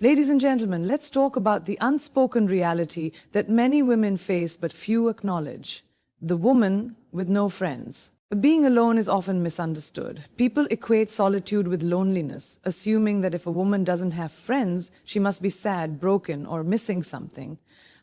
Ladies and gentlemen, let's talk about the unspoken reality that many women face but few acknowledge. The woman with no friends. Being alone is often misunderstood. People equate solitude with loneliness, assuming that if a woman doesn't have friends, she must be sad, broken, or missing something.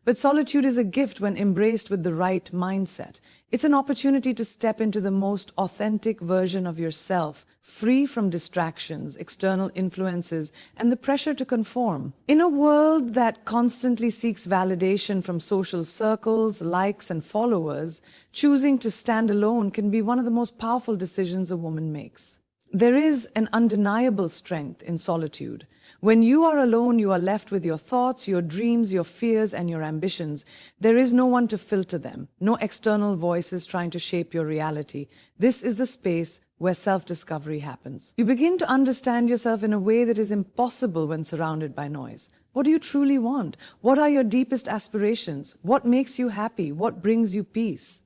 But solitude is a gift when embraced with the right mindset. It's an opportunity to step into the most authentic version of yourself, free from distractions, external influences, and the pressure to conform. In a world that constantly seeks validation from social circles, likes, and followers, choosing to stand alone can be one of the most powerful decisions a woman makes. There is an undeniable strength in solitude. When you are alone, you are left with your thoughts, your dreams, your fears, and your ambitions. There is no one to filter them, no external voices trying to shape your reality. This is the space where self-discovery happens. You begin to understand yourself in a way that is impossible when surrounded by noise. What do you truly want? What are your deepest aspirations? What makes you happy? What brings you peace?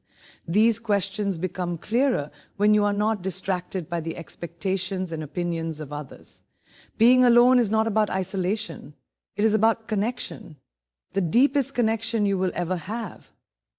These questions become clearer when you are not distracted by the expectations and opinions of others. Being alone is not about isolation. It is about connection. The deepest connection you will ever have,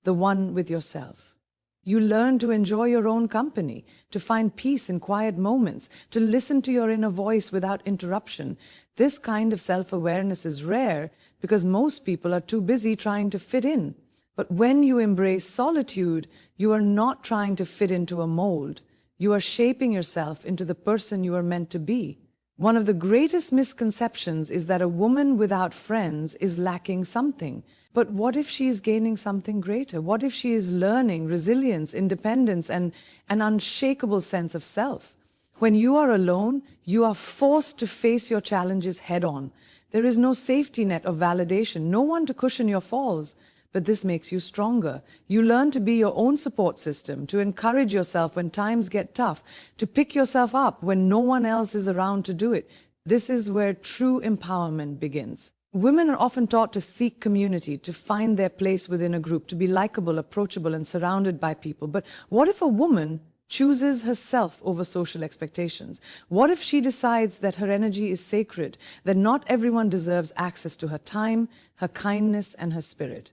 the one with yourself. You learn to enjoy your own company, to find peace in quiet moments, to listen to your inner voice without interruption. This kind of self-awareness is rare because most people are too busy trying to fit in. But when you embrace solitude, you are not trying to fit into a mold. You are shaping yourself into the person you are meant to be. One of the greatest misconceptions is that a woman without friends is lacking something. But what if she is gaining something greater? What if she is learning resilience, independence, and an unshakable sense of self? When you are alone, you are forced to face your challenges head-on. There is no safety net of validation, no one to cushion your falls. But this makes you stronger. You learn to be your own support system, to encourage yourself when times get tough, to pick yourself up when no one else is around to do it. This is where true empowerment begins. Women are often taught to seek community, to find their place within a group, to be likable, approachable, and surrounded by people. But what if a woman chooses herself over social expectations? What if she decides that her energy is sacred, that not everyone deserves access to her time, her kindness, and her spirit?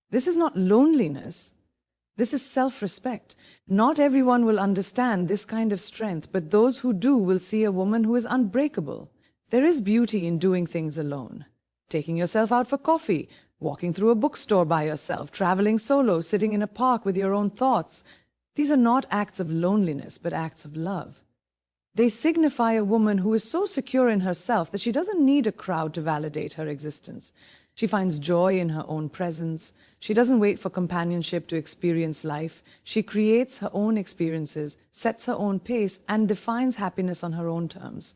This is not loneliness. This is self-respect. Not everyone will understand this kind of strength, but those who do will see a woman who is unbreakable. There is beauty in doing things alone. Taking yourself out for coffee, walking through a bookstore by yourself, traveling solo, sitting in a park with your own thoughts. These are not acts of loneliness, but acts of love. They signify a woman who is so secure in herself that she doesn't need a crowd to validate her existence. She finds joy in her own presence. She doesn't wait for companionship to experience life. She creates her own experiences, sets her own pace, and defines happiness on her own terms.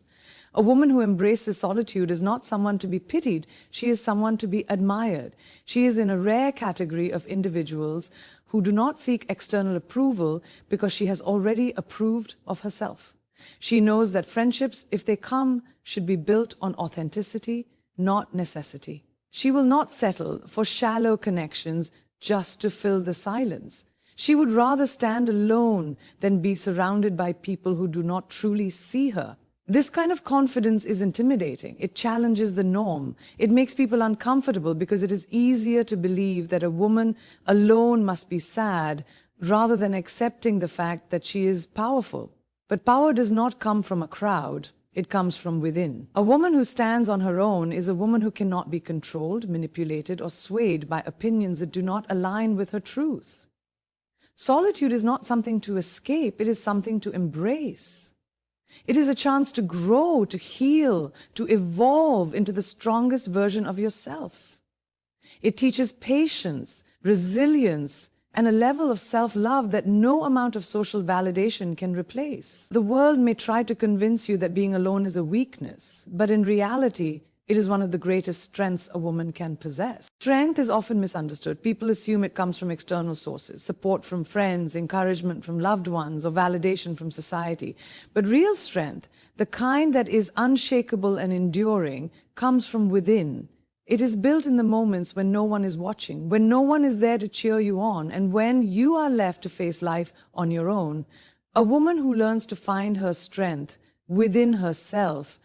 A woman who embraces solitude is not someone to be pitied. She is someone to be admired. She is in a rare category of individuals who do not seek external approval because she has already approved of herself. She knows that friendships, if they come, should be built on authenticity, not necessity. She will not settle for shallow connections just to fill the silence. She would rather stand alone than be surrounded by people who do not truly see her. This kind of confidence is intimidating. It challenges the norm. It makes people uncomfortable because it is easier to believe that a woman alone must be sad rather than accepting the fact that she is powerful. But power does not come from a crowd. It comes from within. A woman who stands on her own is a woman who cannot be controlled, manipulated, or swayed by opinions that do not align with her truth. Solitude is not something to escape, it is something to embrace. It is a chance to grow, to heal, to evolve into the strongest version of yourself. It teaches patience, resilience, and a level of self-love that no amount of social validation can replace. The world may try to convince you that being alone is a weakness, but in reality, it is one of the greatest strengths a woman can possess. Strength is often misunderstood. People assume it comes from external sources, support from friends, encouragement from loved ones, or validation from society. But real strength, the kind that is unshakable and enduring, comes from within. It is built in the moments when no one is watching, when no one is there to cheer you on, and when you are left to face life on your own. A woman who learns to find her strength within herself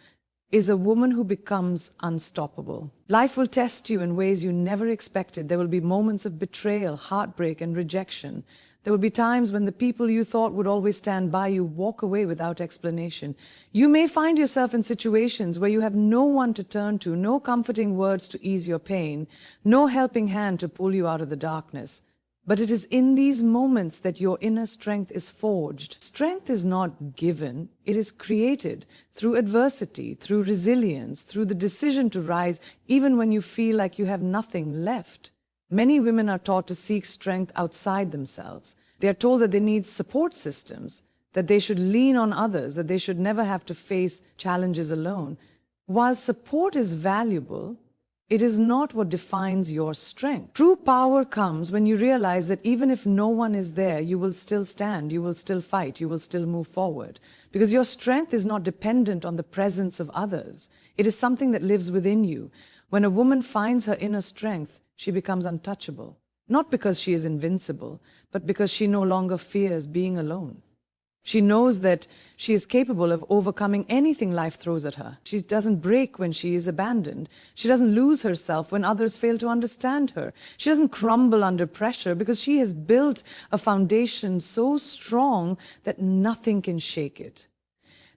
is a woman who becomes unstoppable. Life will test you in ways you never expected. There will be moments of betrayal, heartbreak, and rejection. There will be times when the people you thought would always stand by you walk away without explanation. You may find yourself in situations where you have no one to turn to, no comforting words to ease your pain, no helping hand to pull you out of the darkness. But it is in these moments that your inner strength is forged. Strength is not given, it is created through adversity, through resilience, through the decision to rise even when you feel like you have nothing left. Many women are taught to seek strength outside themselves. They are told that they need support systems, that they should lean on others, that they should never have to face challenges alone. While support is valuable, it is not what defines your strength. True power comes when you realize that even if no one is there, you will still stand, you will still fight, you will still move forward. Because your strength is not dependent on the presence of others. It is something that lives within you. When a woman finds her inner strength, she becomes untouchable. Not because she is invincible, but because she no longer fears being alone. She knows that she is capable of overcoming anything life throws at her. She doesn't break when she is abandoned. She doesn't lose herself when others fail to understand her. She doesn't crumble under pressure because she has built a foundation so strong that nothing can shake it.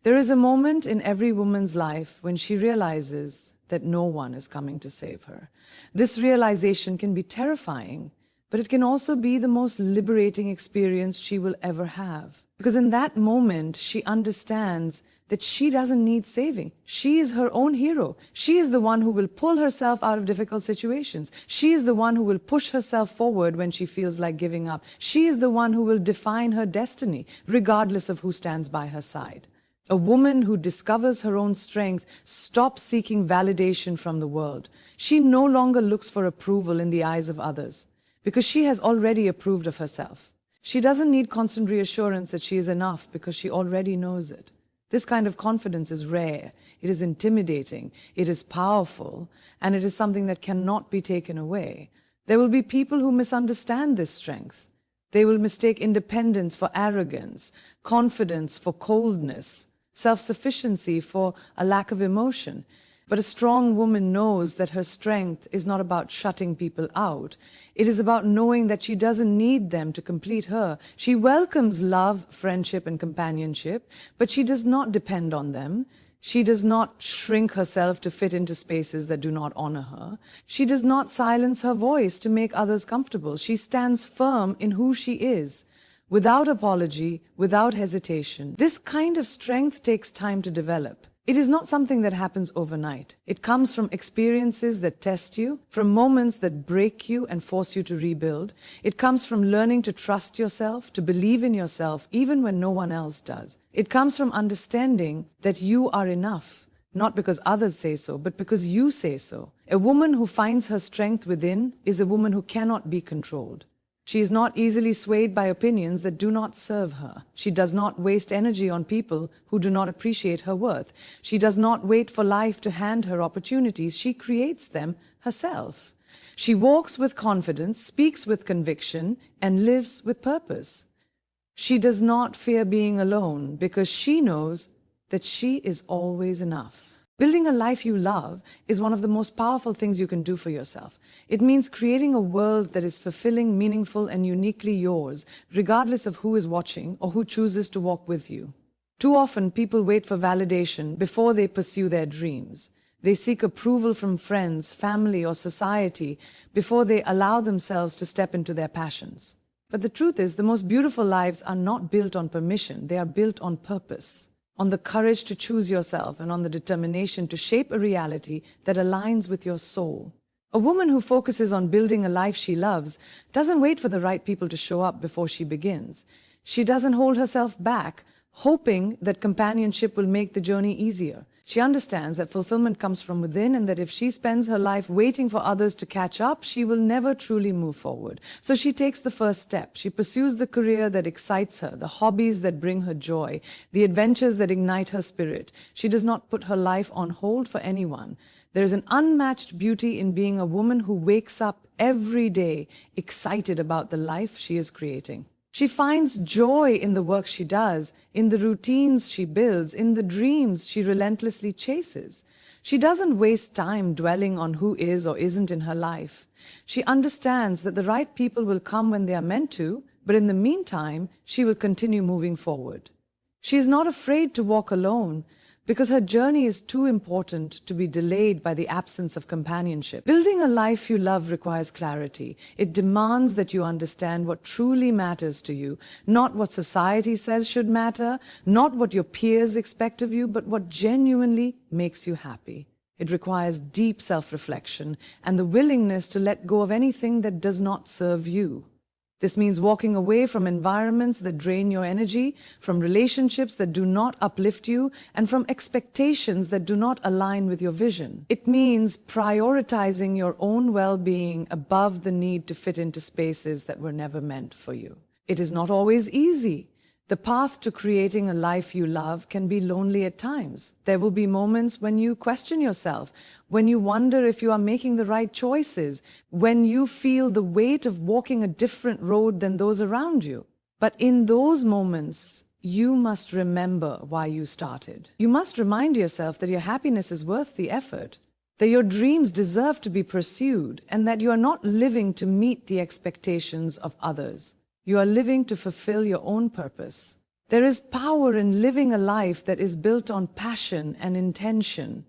There is a moment in every woman's life when she realizes that no one is coming to save her. This realization can be terrifying, but it can also be the most liberating experience she will ever have. Because in that moment, she understands that she doesn't need saving. She is her own hero. She is the one who will pull herself out of difficult situations. She is the one who will push herself forward when she feels like giving up. She is the one who will define her destiny, regardless of who stands by her side. A woman who discovers her own strength stops seeking validation from the world. She no longer looks for approval in the eyes of others, because she has already approved of herself. She doesn't need constant reassurance that she is enough because she already knows it. This kind of confidence is rare, it is intimidating, it is powerful, and it is something that cannot be taken away. There will be people who misunderstand this strength. They will mistake independence for arrogance, confidence for coldness, self-sufficiency for a lack of emotion. But a strong woman knows that her strength is not about shutting people out. It is about knowing that she doesn't need them to complete her. She welcomes love, friendship, and companionship, but she does not depend on them. She does not shrink herself to fit into spaces that do not honor her. She does not silence her voice to make others comfortable. She stands firm in who she is, without apology, without hesitation. This kind of strength takes time to develop. It is not something that happens overnight. It comes from experiences that test you, from moments that break you and force you to rebuild. It comes from learning to trust yourself, to believe in yourself, even when no one else does. It comes from understanding that you are enough, not because others say so, but because you say so. A woman who finds her strength within is a woman who cannot be controlled. She is not easily swayed by opinions that do not serve her. She does not waste energy on people who do not appreciate her worth. She does not wait for life to hand her opportunities. She creates them herself. She walks with confidence, speaks with conviction, and lives with purpose. She does not fear being alone because she knows that she is always enough. Building a life you love is one of the most powerful things you can do for yourself. It means creating a world that is fulfilling, meaningful, and uniquely yours, regardless of who is watching or who chooses to walk with you. Too often, people wait for validation before they pursue their dreams. They seek approval from friends, family, or society before they allow themselves to step into their passions. But the truth is, the most beautiful lives are not built on permission, they are built on purpose, on the courage to choose yourself, and on the determination to shape a reality that aligns with your soul. A woman who focuses on building a life she loves doesn't wait for the right people to show up before she begins. She doesn't hold herself back, hoping that companionship will make the journey easier. She understands that fulfillment comes from within, and that if she spends her life waiting for others to catch up, she will never truly move forward. So she takes the first step. She pursues the career that excites her, the hobbies that bring her joy, the adventures that ignite her spirit. She does not put her life on hold for anyone. There is an unmatched beauty in being a woman who wakes up every day excited about the life she is creating. She finds joy in the work she does, in the routines she builds, in the dreams she relentlessly chases. She doesn't waste time dwelling on who is or isn't in her life. She understands that the right people will come when they are meant to, but in the meantime, she will continue moving forward. She is not afraid to walk alone because her journey is too important to be delayed by the absence of companionship. Building a life you love requires clarity. It demands that you understand what truly matters to you, not what society says should matter, not what your peers expect of you, but what genuinely makes you happy. It requires deep self-reflection and the willingness to let go of anything that does not serve you. This means walking away from environments that drain your energy, from relationships that do not uplift you, and from expectations that do not align with your vision. It means prioritizing your own well-being above the need to fit into spaces that were never meant for you. It is not always easy. The path to creating a life you love can be lonely at times. There will be moments when you question yourself, when you wonder if you are making the right choices, when you feel the weight of walking a different road than those around you. But in those moments, you must remember why you started. You must remind yourself that your happiness is worth the effort, that your dreams deserve to be pursued, and that you are not living to meet the expectations of others. You are living to fulfill your own purpose. There is power in living a life that is built on passion and intention.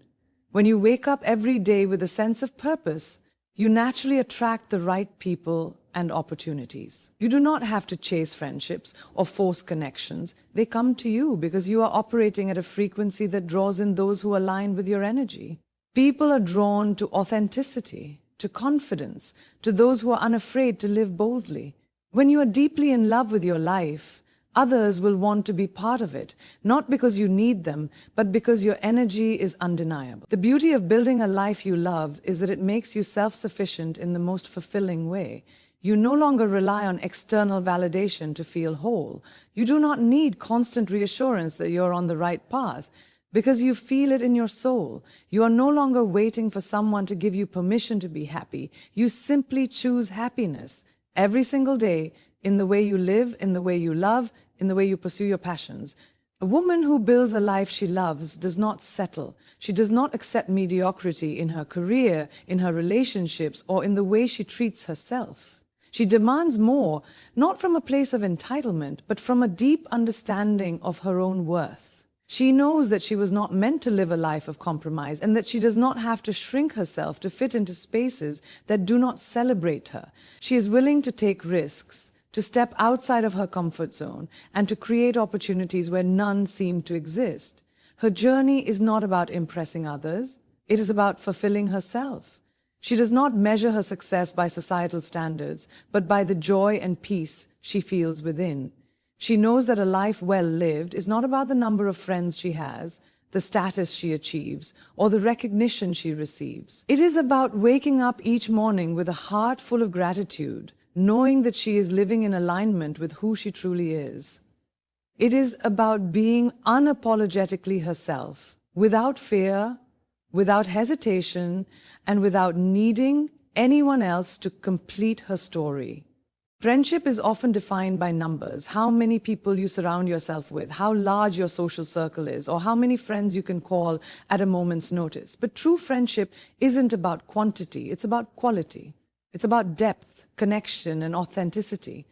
When you wake up every day with a sense of purpose, you naturally attract the right people and opportunities. You do not have to chase friendships or force connections. They come to you because you are operating at a frequency that draws in those who align with your energy. People are drawn to authenticity, to confidence, to those who are unafraid to live boldly. When you are deeply in love with your life, others will want to be part of it, not because you need them, but because your energy is undeniable. The beauty of building a life you love is that it makes you self-sufficient in the most fulfilling way. You no longer rely on external validation to feel whole. You do not need constant reassurance that you're on the right path, because you feel it in your soul. You are no longer waiting for someone to give you permission to be happy. You simply choose happiness. Every single day, in the way you live, in the way you love, in the way you pursue your passions. A woman who builds a life she loves does not settle. She does not accept mediocrity in her career, in her relationships, or in the way she treats herself. She demands more, not from a place of entitlement, but from a deep understanding of her own worth. She knows that she was not meant to live a life of compromise and that she does not have to shrink herself to fit into spaces that do not celebrate her. She is willing to take risks, to step outside of her comfort zone, and to create opportunities where none seem to exist. Her journey is not about impressing others. It is about fulfilling herself. She does not measure her success by societal standards, but by the joy and peace she feels within. She knows that a life well lived is not about the number of friends she has, the status she achieves, or the recognition she receives. It is about waking up each morning with a heart full of gratitude, knowing that she is living in alignment with who she truly is. It is about being unapologetically herself, without fear, without hesitation, and without needing anyone else to complete her story. Friendship is often defined by numbers, how many people you surround yourself with, how large your social circle is, or how many friends you can call at a moment's notice. But true friendship isn't about quantity, it's about quality. It's about depth, connection, and authenticity.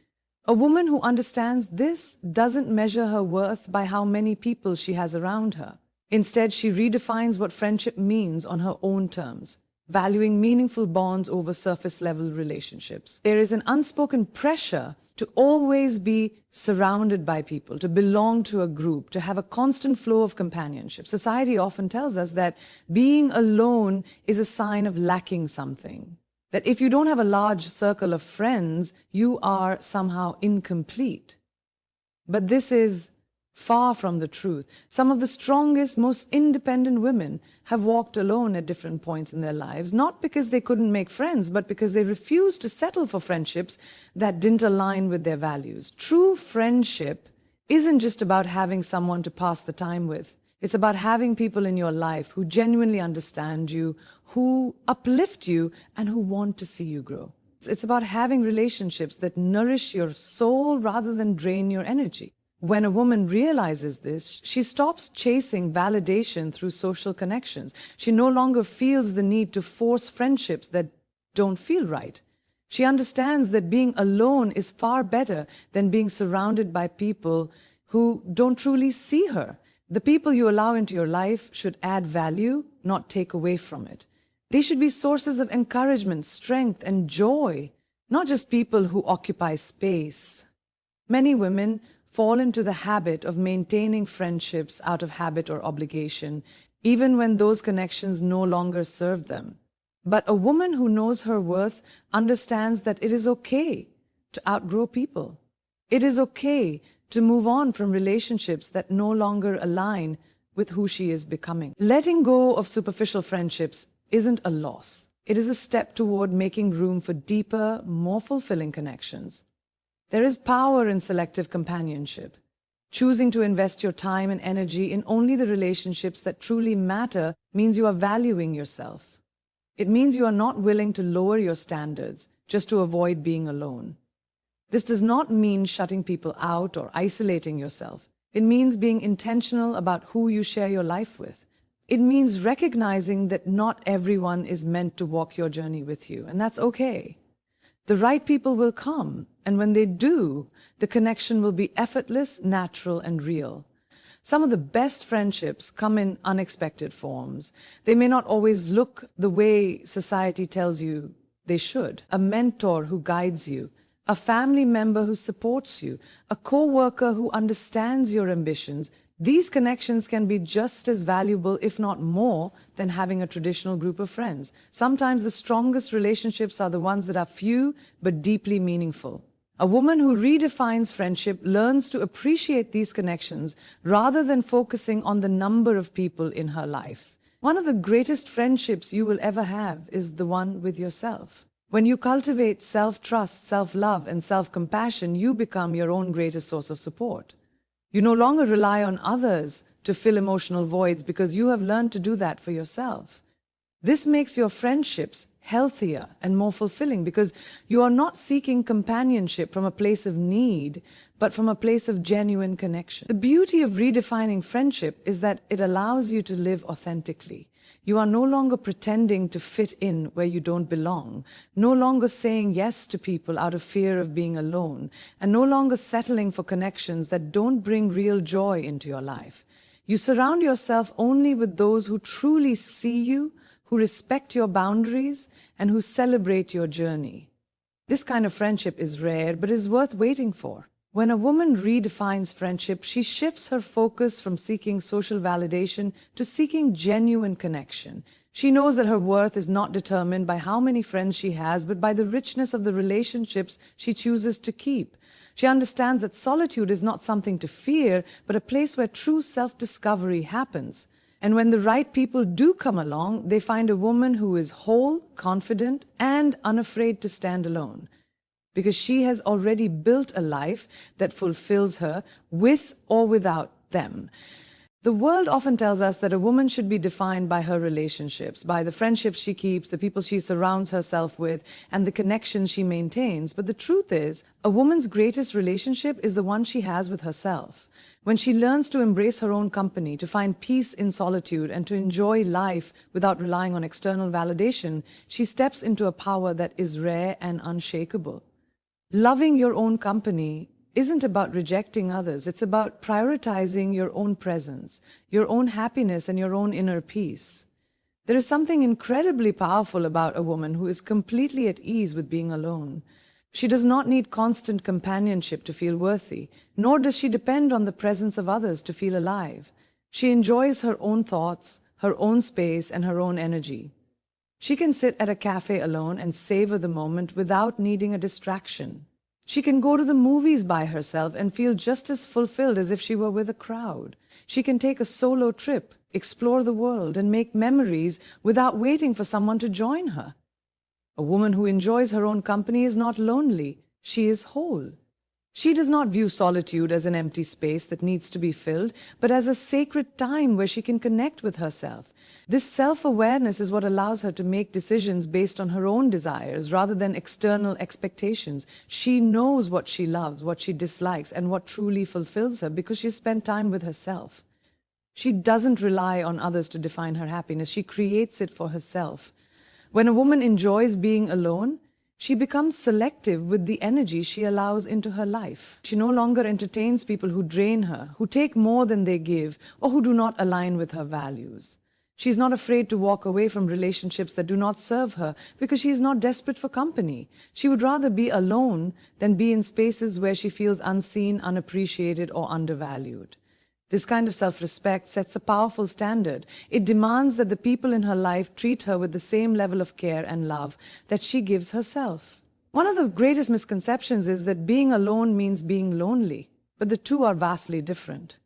A woman who understands this doesn't measure her worth by how many people she has around her. Instead, she redefines what friendship means on her own terms, valuing meaningful bonds over surface-level relationships. There is an unspoken pressure to always be surrounded by people, to belong to a group, to have a constant flow of companionship. Society often tells us that being alone is a sign of lacking something, that if you don't have a large circle of friends, you are somehow incomplete. But this is far from the truth. Some of the strongest, most independent women have walked alone at different points in their lives, not because they couldn't make friends, but because they refused to settle for friendships that didn't align with their values. True friendship isn't just about having someone to pass the time with. It's about having people in your life who genuinely understand you, who uplift you, and who want to see you grow. It's about having relationships that nourish your soul rather than drain your energy. When a woman realizes this, she stops chasing validation through social connections. She no longer feels the need to force friendships that don't feel right. She understands that being alone is far better than being surrounded by people who don't truly see her. The people you allow into your life should add value, not take away from it. They should be sources of encouragement, strength, and joy, not just people who occupy space. Many women fall into the habit of maintaining friendships out of habit or obligation, even when those connections no longer serve them. But a woman who knows her worth understands that it is okay to outgrow people. It is okay to move on from relationships that no longer align with who she is becoming. Letting go of superficial friendships isn't a loss. It is a step toward making room for deeper, more fulfilling connections. There is power in selective companionship. Choosing to invest your time and energy in only the relationships that truly matter means you are valuing yourself. It means you are not willing to lower your standards just to avoid being alone. This does not mean shutting people out or isolating yourself. It means being intentional about who you share your life with. It means recognizing that not everyone is meant to walk your journey with you, and that's okay. The right people will come, and when they do, the connection will be effortless, natural, and real. Some of the best friendships come in unexpected forms. They may not always look the way society tells you they should. A mentor who guides you, a family member who supports you, a co-worker who understands your ambitions. These connections can be just as valuable, if not more, than having a traditional group of friends. Sometimes the strongest relationships are the ones that are few but deeply meaningful. A woman who redefines friendship learns to appreciate these connections rather than focusing on the number of people in her life. One of the greatest friendships you will ever have is the one with yourself. When you cultivate self-trust, self-love, and self-compassion, you become your own greatest source of support. You no longer rely on others to fill emotional voids because you have learned to do that for yourself. This makes your friendships healthier and more fulfilling because you are not seeking companionship from a place of need, but from a place of genuine connection. The beauty of redefining friendship is that it allows you to live authentically. You are no longer pretending to fit in where you don't belong, no longer saying yes to people out of fear of being alone, and no longer settling for connections that don't bring real joy into your life. You surround yourself only with those who truly see you, who respect your boundaries, and who celebrate your journey. This kind of friendship is rare, but is worth waiting for. When a woman redefines friendship, she shifts her focus from seeking social validation to seeking genuine connection. She knows that her worth is not determined by how many friends she has, but by the richness of the relationships she chooses to keep. She understands that solitude is not something to fear, but a place where true self-discovery happens. And when the right people do come along, they find a woman who is whole, confident, and unafraid to stand alone. Because she has already built a life that fulfills her with or without them. The world often tells us that a woman should be defined by her relationships, by the friendships she keeps, the people she surrounds herself with, and the connections she maintains. But the truth is, a woman's greatest relationship is the one she has with herself. When she learns to embrace her own company, to find peace in solitude, and to enjoy life without relying on external validation, she steps into a power that is rare and unshakable. Loving your own company isn't about rejecting others. It's about prioritizing your own presence, your own happiness, and your own inner peace. There is something incredibly powerful about a woman who is completely at ease with being alone. She does not need constant companionship to feel worthy, nor does she depend on the presence of others to feel alive. She enjoys her own thoughts, her own space, and her own energy. She can sit at a cafe alone and savor the moment without needing a distraction. She can go to the movies by herself and feel just as fulfilled as if she were with a crowd. She can take a solo trip, explore the world, and make memories without waiting for someone to join her. A woman who enjoys her own company is not lonely. She is whole. She does not view solitude as an empty space that needs to be filled, but as a sacred time where she can connect with herself. This self-awareness is what allows her to make decisions based on her own desires rather than external expectations. She knows what she loves, what she dislikes, and what truly fulfills her because she spent time with herself. She doesn't rely on others to define her happiness. She creates it for herself. When a woman enjoys being alone, she becomes selective with the energy she allows into her life. She no longer entertains people who drain her, who take more than they give, or who do not align with her values. She's not afraid to walk away from relationships that do not serve her because she is not desperate for company. She would rather be alone than be in spaces where she feels unseen, unappreciated, or undervalued. This kind of self-respect sets a powerful standard. It demands that the people in her life treat her with the same level of care and love that she gives herself. One of the greatest misconceptions is that being alone means being lonely, but the two are vastly different.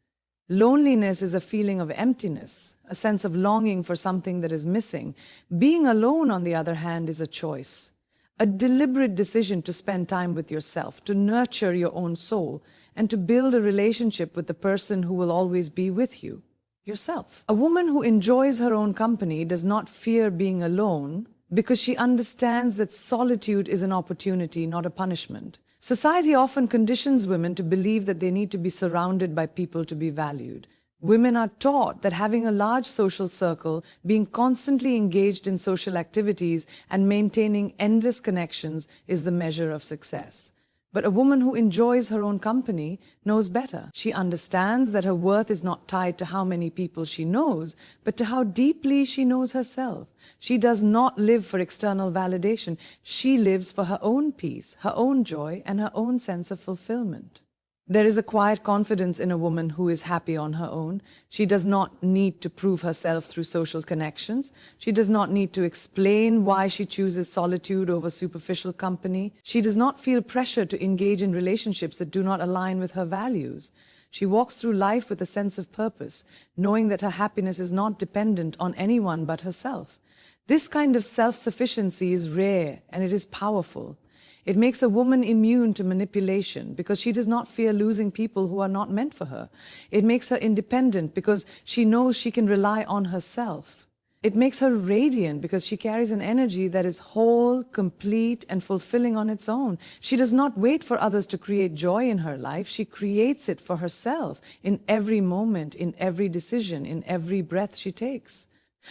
Loneliness is a feeling of emptiness, a sense of longing for something that is missing. Being alone, on the other hand, is a choice, a deliberate decision to spend time with yourself, to nurture your own soul, and to build a relationship with the person who will always be with you, yourself. A woman who enjoys her own company does not fear being alone because she understands that solitude is an opportunity, not a punishment. Society often conditions women to believe that they need to be surrounded by people to be valued. Women are taught that having a large social circle, being constantly engaged in social activities, and maintaining endless connections is the measure of success. But a woman who enjoys her own company knows better. She understands that her worth is not tied to how many people she knows, but to how deeply she knows herself. She does not live for external validation. She lives for her own peace, her own joy, and her own sense of fulfillment. There is a quiet confidence in a woman who is happy on her own. She does not need to prove herself through social connections. She does not need to explain why she chooses solitude over superficial company. She does not feel pressure to engage in relationships that do not align with her values. She walks through life with a sense of purpose, knowing that her happiness is not dependent on anyone but herself. This kind of self-sufficiency is rare and it is powerful. It makes a woman immune to manipulation because she does not fear losing people who are not meant for her. It makes her independent because she knows she can rely on herself. It makes her radiant because she carries an energy that is whole, complete, and fulfilling on its own. She does not wait for others to create joy in her life. She creates it for herself in every moment, in every decision, in every breath she takes.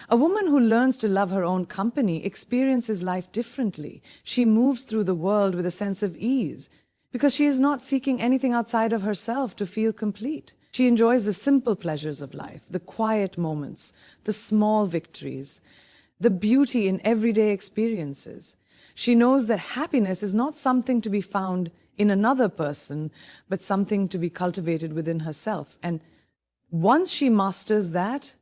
A woman who learns to love her own company experiences life differently. She moves through the world with a sense of ease because she is not seeking anything outside of herself to feel complete. She enjoys the simple pleasures of life, the quiet moments, the small victories, the beauty in everyday experiences. She knows that happiness is not something to be found in another person, but something to be cultivated within herself. And once she masters that,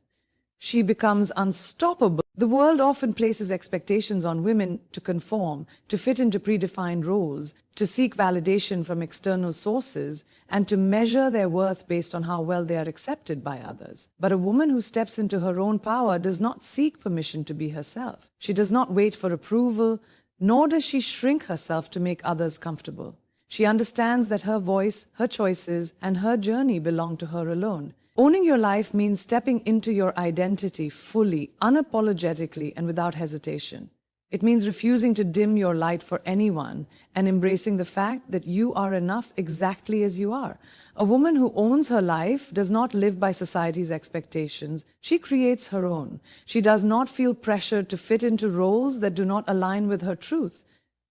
she becomes unstoppable. The world often places expectations on women to conform, to fit into predefined roles, to seek validation from external sources, and to measure their worth based on how well they are accepted by others. But a woman who steps into her own power does not seek permission to be herself. She does not wait for approval, nor does she shrink herself to make others comfortable. She understands that her voice, her choices, and her journey belong to her alone. Owning your life means stepping into your identity fully, unapologetically, and without hesitation. It means refusing to dim your light for anyone and embracing the fact that you are enough exactly as you are. A woman who owns her life does not live by society's expectations. She creates her own. She does not feel pressured to fit into roles that do not align with her truth.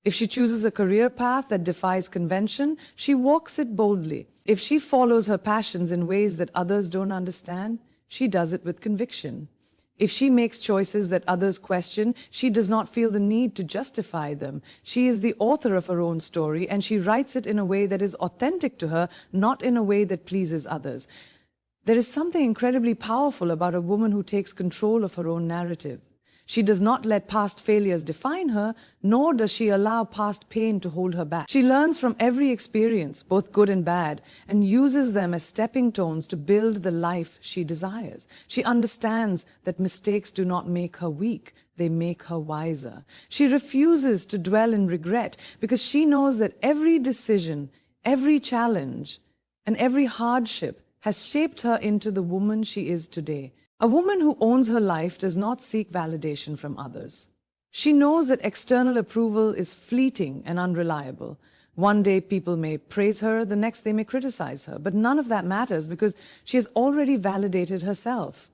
If she chooses a career path that defies convention, she walks it boldly. If she follows her passions in ways that others don't understand, she does it with conviction. If she makes choices that others question, she does not feel the need to justify them. She is the author of her own story, and she writes it in a way that is authentic to her, not in a way that pleases others. There is something incredibly powerful about a woman who takes control of her own narrative. She does not let past failures define her, nor does she allow past pain to hold her back. She learns from every experience, both good and bad, and uses them as stepping stones to build the life she desires. She understands that mistakes do not make her weak, they make her wiser. She refuses to dwell in regret because she knows that every decision Every challenge and every hardship has shaped her into the woman she is today. A woman who owns her life does not seek validation from others. She knows that external approval is fleeting and unreliable. One day people may praise her, the next they may criticize her, but none of that matters because she has already validated herself.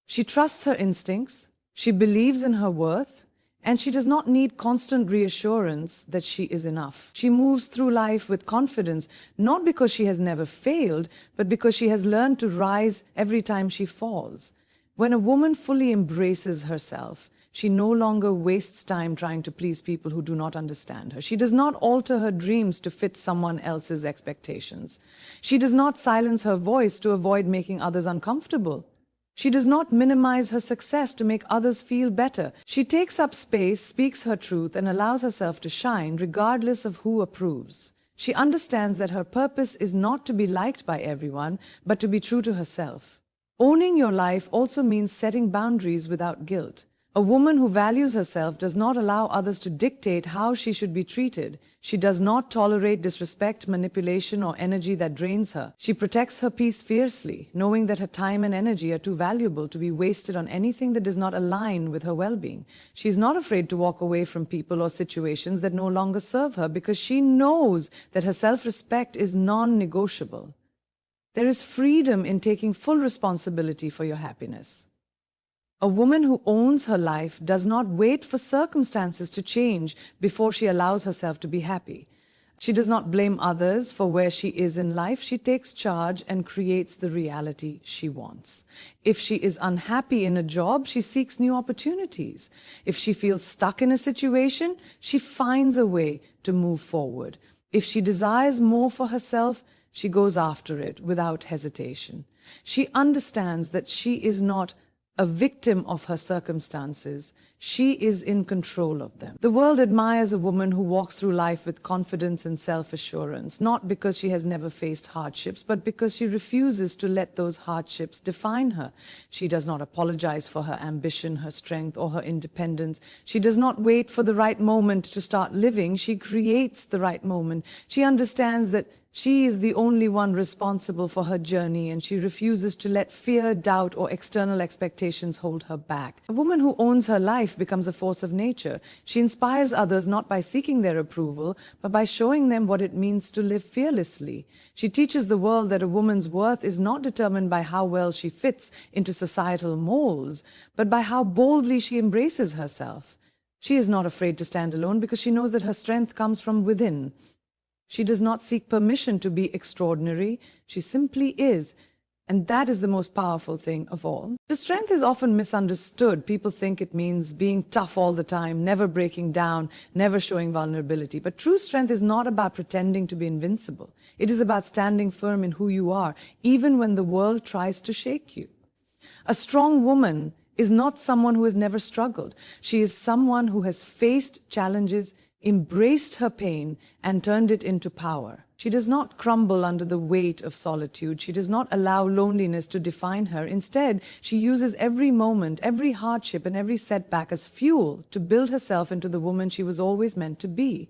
She trusts her instincts, she believes in her worth, and she does not need constant reassurance that she is enough. She moves through life with confidence, not because she has never failed, but because she has learned to rise every time she falls. When a woman fully embraces herself, she no longer wastes time trying to please people who do not understand her. She does not alter her dreams to fit someone else's expectations. She does not silence her voice to avoid making others uncomfortable. She does not minimize her success to make others feel better. She takes up space, speaks her truth, and allows herself to shine regardless of who approves. She understands that her purpose is not to be liked by everyone, but to be true to herself. Owning your life also means setting boundaries without guilt. A woman who values herself does not allow others to dictate how she should be treated. She does not tolerate disrespect, manipulation, or energy that drains her. She protects her peace fiercely, knowing that her time and energy are too valuable to be wasted on anything that does not align with her well-being. She is not afraid to walk away from people or situations that no longer serve her because she knows that her self-respect is non-negotiable. There is freedom in taking full responsibility for your happiness. A woman who owns her life does not wait for circumstances to change before she allows herself to be happy. She does not blame others for where she is in life. She takes charge and creates the reality she wants. If she is unhappy in a job, she seeks new opportunities. If she feels stuck in a situation, she finds a way to move forward. If she desires more for herself, she goes after it without hesitation. She understands that she is not a victim of her circumstances. She is in control of them. The world admires a woman who walks through life with confidence and self-assurance, not because she has never faced hardships, but because she refuses to let those hardships define her. She does not apologize for her ambition, her strength, or her independence. She does not wait for the right moment to start living. She creates the right moment. She understands that she is the only one responsible for her journey, and she refuses to let fear, doubt, or external expectations hold her back. A woman who owns her life becomes a force of nature. She inspires others not by seeking their approval, but by showing them what it means to live fearlessly. She teaches the world that a woman's worth is not determined by how well she fits into societal molds, but by how boldly she embraces herself. She is not afraid to stand alone because she knows that her strength comes from within. She does not seek permission to be extraordinary. She simply is. And that is the most powerful thing of all. The strength is often misunderstood. People think it means being tough all the time, never breaking down, never showing vulnerability. But true strength is not about pretending to be invincible. It is about standing firm in who you are, even when the world tries to shake you. A strong woman is not someone who has never struggled. She is someone who has faced challenges, embraced her pain, and turned it into power. She does not crumble under the weight of solitude. She does not allow loneliness to define her. Instead, she uses every moment, every hardship, and every setback as fuel to build herself into the woman she was always meant to be.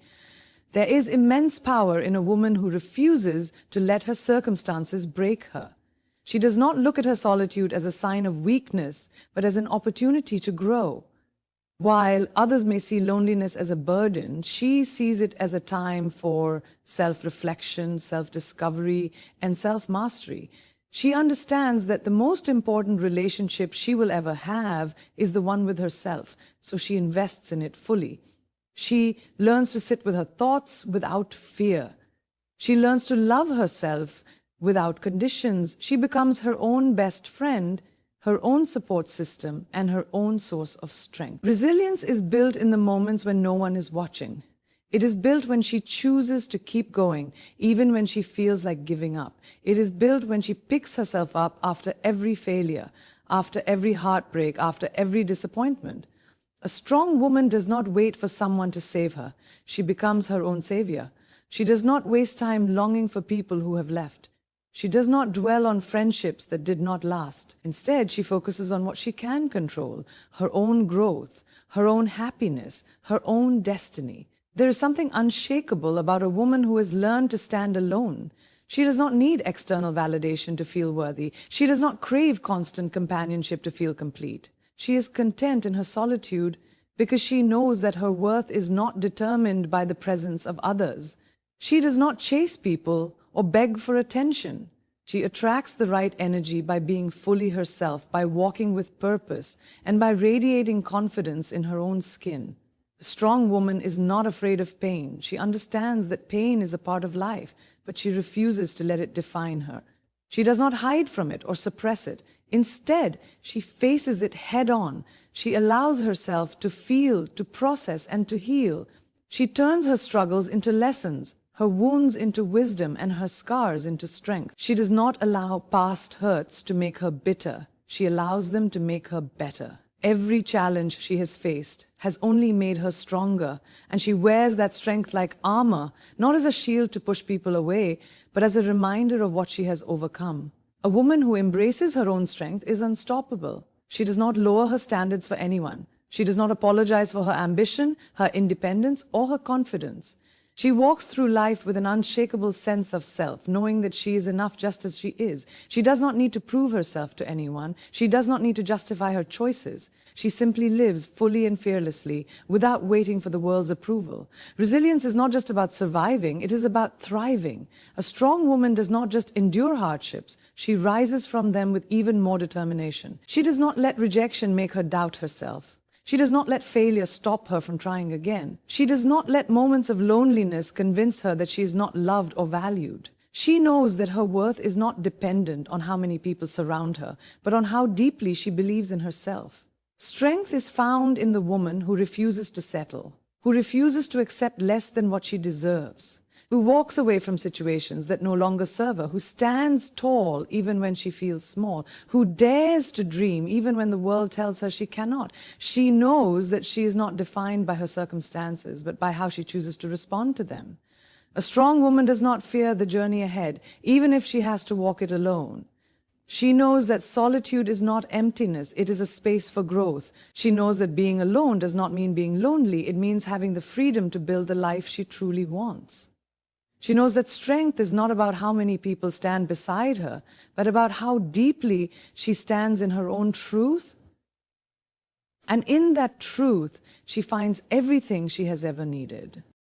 There is immense power in a woman who refuses to let her circumstances break her. She does not look at her solitude as a sign of weakness, but as an opportunity to grow. While others may see loneliness as a burden, she sees it as a time for self-reflection, self-discovery, and self-mastery. She understands that the most important relationship she will ever have is the one with herself, so she invests in it fully. She learns to sit with her thoughts without fear. She learns to love herself without conditions. She becomes her own best friend, her own support system, and her own source of strength. Resilience is built in the moments when no one is watching. It is built when she chooses to keep going, even when she feels like giving up. It is built when she picks herself up after every failure, after every heartbreak, after every disappointment. A strong woman does not wait for someone to save her. She becomes her own savior. She does not waste time longing for people who have left. She does not dwell on friendships that did not last. Instead, she focuses on what she can control, her own growth, her own happiness, her own destiny. There is something unshakable about a woman who has learned to stand alone. She does not need external validation to feel worthy. She does not crave constant companionship to feel complete. She is content in her solitude because she knows that her worth is not determined by the presence of others. She does not chase people or beg for attention. She attracts the right energy by being fully herself, by walking with purpose, and by radiating confidence in her own skin. A strong woman is not afraid of pain. She understands that pain is a part of life, but she refuses to let it define her. She does not hide from it or suppress it. Instead, she faces it head-on. She allows herself to feel, to process, and to heal. She turns her struggles into lessons, her wounds into wisdom, and her scars into strength. She does not allow past hurts to make her bitter. She allows them to make her better. Every challenge she has faced has only made her stronger, and she wears that strength like armor, not as a shield to push people away, but as a reminder of what she has overcome. A woman who embraces her own strength is unstoppable. She does not lower her standards for anyone. She does not apologize for her ambition, her independence, or her confidence. She walks through life with an unshakable sense of self, knowing that she is enough just as she is. She does not need to prove herself to anyone. She does not need to justify her choices. She simply lives fully and fearlessly, without waiting for the world's approval. Resilience is not just about surviving, it is about thriving. A strong woman does not just endure hardships, she rises from them with even more determination. She does not let rejection make her doubt herself. She does not let failure stop her from trying again. She does not let moments of loneliness convince her that she is not loved or valued. She knows that her worth is not dependent on how many people surround her, but on how deeply she believes in herself. Strength is found in the woman who refuses to settle, who refuses to accept less than what she deserves, who walks away from situations that no longer serve her, who stands tall even when she feels small, who dares to dream even when the world tells her she cannot. She knows that she is not defined by her circumstances, but by how she chooses to respond to them. A strong woman does not fear the journey ahead, even if she has to walk it alone. She knows that solitude is not emptiness, it is a space for growth. She knows that being alone does not mean being lonely, it means having the freedom to build the life she truly wants. She knows that strength is not about how many people stand beside her, but about how deeply she stands in her own truth. And in that truth, she finds everything she has ever needed.